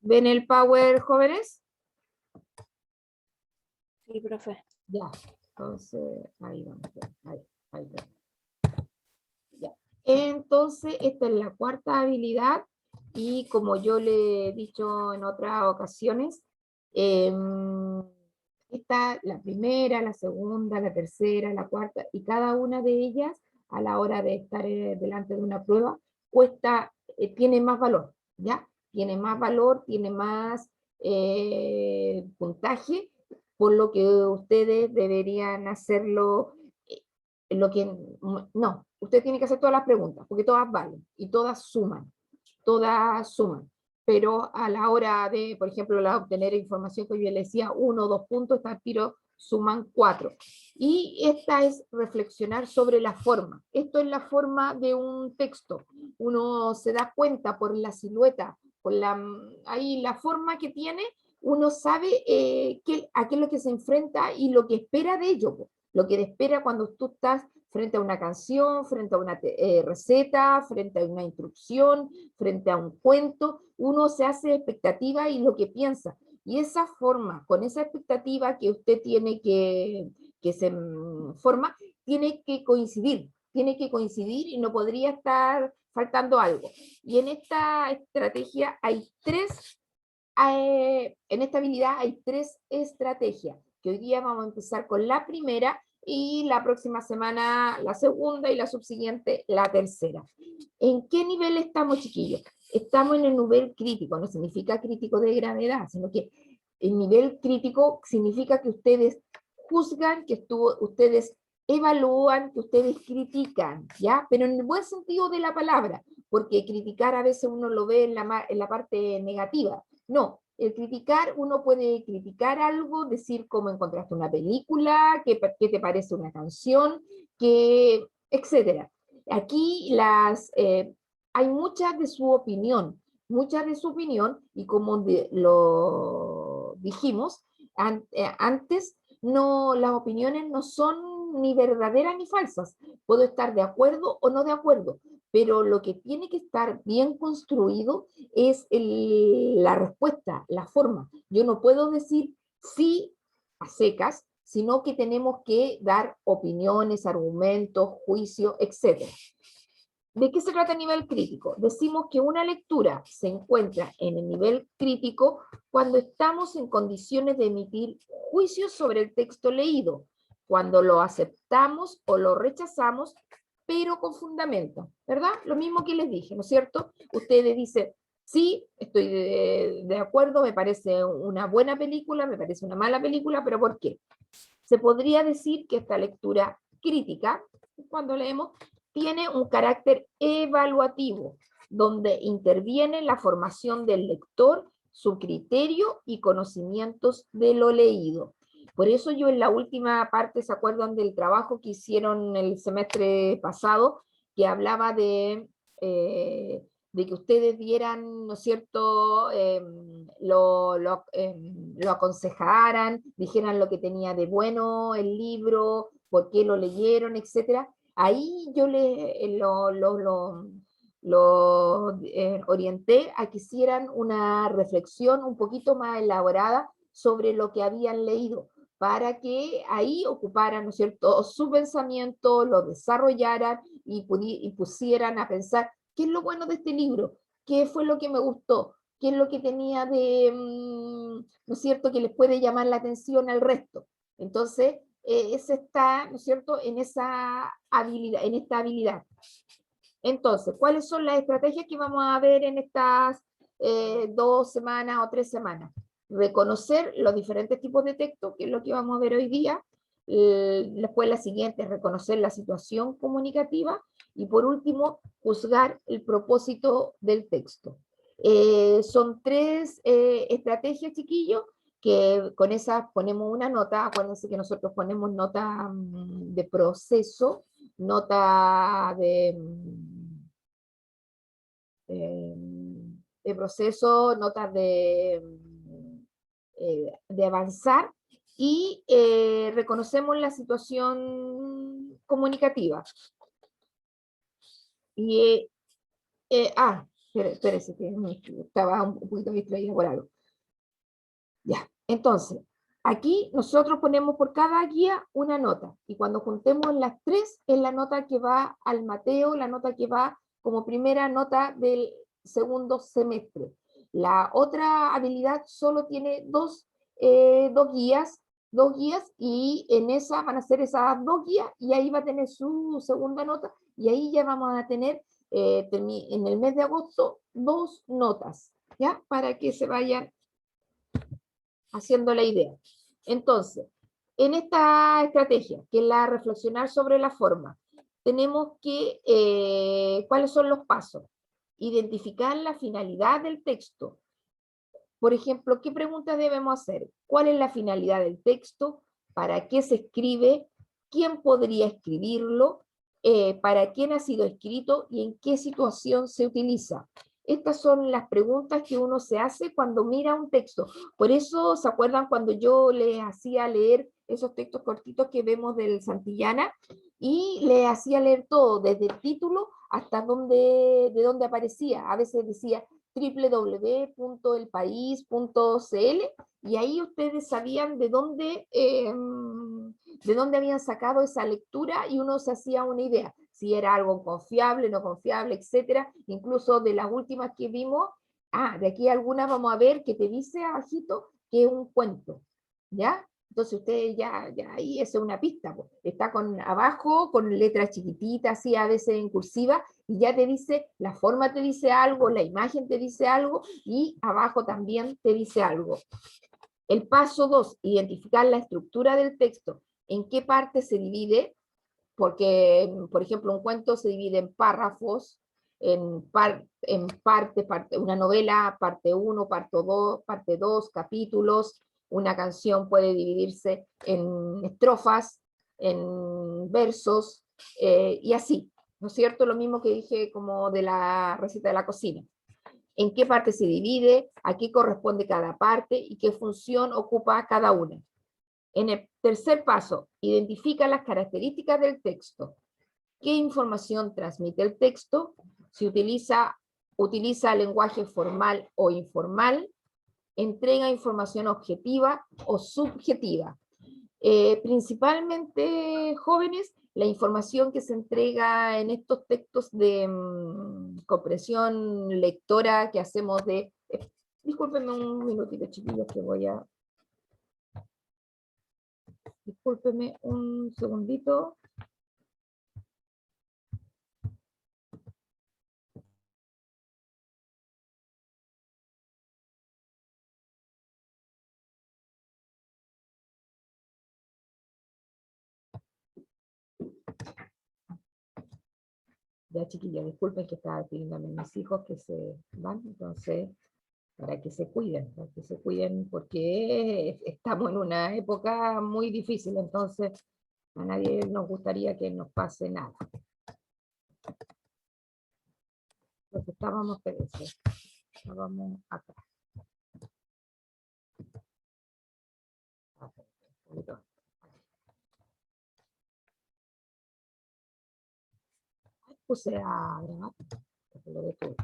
¿Ven el Power, jóvenes? Sí, profe. Ya, entonces, ahí vamos. Ahí va. Ya. Entonces, esta es la cuarta habilidad y como yo le he dicho en otras ocasiones, está la primera, la segunda, la tercera, la cuarta, y cada una de ellas, a la hora de estar delante de una prueba, tiene más valor, ¿ya? Tiene más valor, tiene más puntaje, por lo que ustedes deberían hacerlo, lo que, no, usted tiene que hacer todas las preguntas, porque todas valen, y todas suman, pero a la hora de, por ejemplo, la obtener información que yo le decía, 1 o 2 puntos, está tiro suman 4. Y esta es reflexionar sobre la forma. Esto es la forma de un texto. Uno se da cuenta por la silueta, por ahí la forma que tiene, uno sabe a qué es lo que se enfrenta y lo que espera de ello. Lo que espera cuando tú estás frente a una canción, frente a una receta, frente a una instrucción, frente a un cuento, uno se hace expectativa y lo que piensa. Y esa forma, con esa expectativa que usted tiene que se forma, tiene que coincidir y no podría estar faltando algo. Y en esta estrategia hay en esta habilidad hay 3 estrategias, que hoy día vamos a empezar con la primera y la próxima semana la segunda y la subsiguiente la tercera. ¿En qué nivel estamos, chiquillos? Estamos en el nivel crítico, no significa crítico de gravedad, sino que el nivel crítico significa que ustedes juzgan, que ustedes evalúan, que ustedes critican, ¿ya? Pero en el buen sentido de la palabra, porque criticar a veces uno lo ve en la parte negativa. No, el criticar, uno puede criticar algo, decir cómo encontraste una película, qué te parece una canción, etcétera. Aquí hay muchas de su opinión, y como lo dijimos antes, no, las opiniones no son ni verdaderas ni falsas. Puedo estar de acuerdo o no de acuerdo, pero lo que tiene que estar bien construido es la respuesta, la forma. Yo no puedo decir sí a secas, sino que tenemos que dar opiniones, argumentos, juicios, etc. ¿De qué se trata a nivel crítico? Decimos que una lectura se encuentra en el nivel crítico cuando estamos en condiciones de emitir juicios sobre el texto leído, cuando lo aceptamos o lo rechazamos, pero con fundamento, ¿verdad? Lo mismo que les dije, ¿no es cierto? Ustedes dicen, sí, estoy de acuerdo, me parece una buena película, me parece una mala película, pero ¿por qué? Se podría decir que esta lectura crítica, cuando leemos, tiene un carácter evaluativo, donde interviene la formación del lector, su criterio y conocimientos de lo leído. Por eso yo en la última parte, ¿se acuerdan del trabajo que hicieron el semestre pasado? Que hablaba de que ustedes vieran, ¿no es cierto?, lo aconsejaran, dijeran lo que tenía de bueno el libro, por qué lo leyeron, etcétera. Ahí yo lo orienté a que hicieran una reflexión un poquito más elaborada sobre lo que habían leído, para que ahí ocuparan, ¿no es cierto?, su pensamiento, lo desarrollaran y pusieran a pensar qué es lo bueno de este libro, qué fue lo que me gustó, qué es lo que tenía ¿no es cierto?, que les puede llamar la atención al resto. Entonces, ese está, ¿no es cierto?, en esta habilidad. Entonces, ¿cuáles son las estrategias que vamos a ver en estas 2 semanas o 3 semanas? Reconocer los diferentes tipos de texto, que es lo que vamos a ver hoy día. Después la siguiente es reconocer la situación comunicativa. Y por último, juzgar el propósito del texto. Son 3 estrategias, chiquillos, que con esas ponemos una nota. Acuérdense que nosotros ponemos nota de proceso, nota de proceso, notas de avanzar, y reconocemos la situación comunicativa. Y, Espérese, que estaba un poquito distraída por algo. Ya, entonces, aquí nosotros ponemos por cada guía una nota, y cuando juntemos las tres, es la nota que va al Mateo, la nota que va como primera nota del segundo semestre. La otra habilidad solo tiene dos guías, y en esa van a ser esas dos guías, y ahí va a tener su segunda nota, y ahí ya vamos a tener en el mes de agosto 2 notas, ¿ya? Para que se vayan haciendo la idea. Entonces, en esta estrategia, que es la reflexionar sobre la forma, tenemos que, ¿cuáles son los pasos? Identificar la finalidad del texto. Por ejemplo, ¿qué preguntas debemos hacer? ¿Cuál es la finalidad del texto? ¿Para qué se escribe? ¿Quién podría escribirlo? ¿Para quién ha sido escrito? ¿Y en qué situación se utiliza? Estas son las preguntas que uno se hace cuando mira un texto. Por eso, ¿se acuerdan cuando yo les hacía leer esos textos cortitos que vemos del Santillana? Y le hacía leer todo, desde el título hasta de dónde aparecía. A veces decía www.elpaís.cl, y ahí ustedes sabían de dónde habían sacado esa lectura, y uno se hacía una idea, si era algo confiable, no confiable, etcétera. Incluso de las últimas que vimos, de aquí algunas vamos a ver que te dice abajito que es un cuento, ¿ya? Entonces ustedes ya ahí es una pista, pues. Está abajo con letras chiquititas, así a veces en cursiva, y ya te dice, la forma te dice algo, la imagen te dice algo, y abajo también te dice algo. El paso 2, identificar la estructura del texto, en qué parte se divide, porque, por ejemplo, un cuento se divide en párrafos, una novela, parte 1, parte 2, capítulos. Una canción puede dividirse en estrofas, en versos, y así, ¿no es cierto? Lo mismo que dije como de la receta de la cocina. En qué parte se divide, a qué corresponde cada parte y qué función ocupa cada una. En el tercer paso, identifica las características del texto. ¿Qué información transmite el texto? Si utiliza lenguaje formal o informal, entrega información objetiva o subjetiva. Principalmente, jóvenes, la información que se entrega en estos textos de comprensión lectora que hacemos discúlpenme un minutito, chiquillos, que voy a... Discúlpenme un segundito. Ya, chiquillos, disculpen que estaba pidiéndome a mis hijos que se van, entonces, para que se cuiden porque estamos en una época muy difícil, entonces a nadie nos gustaría que nos pase nada. Entonces estábamos acá. Puse a grabar, lo detuve.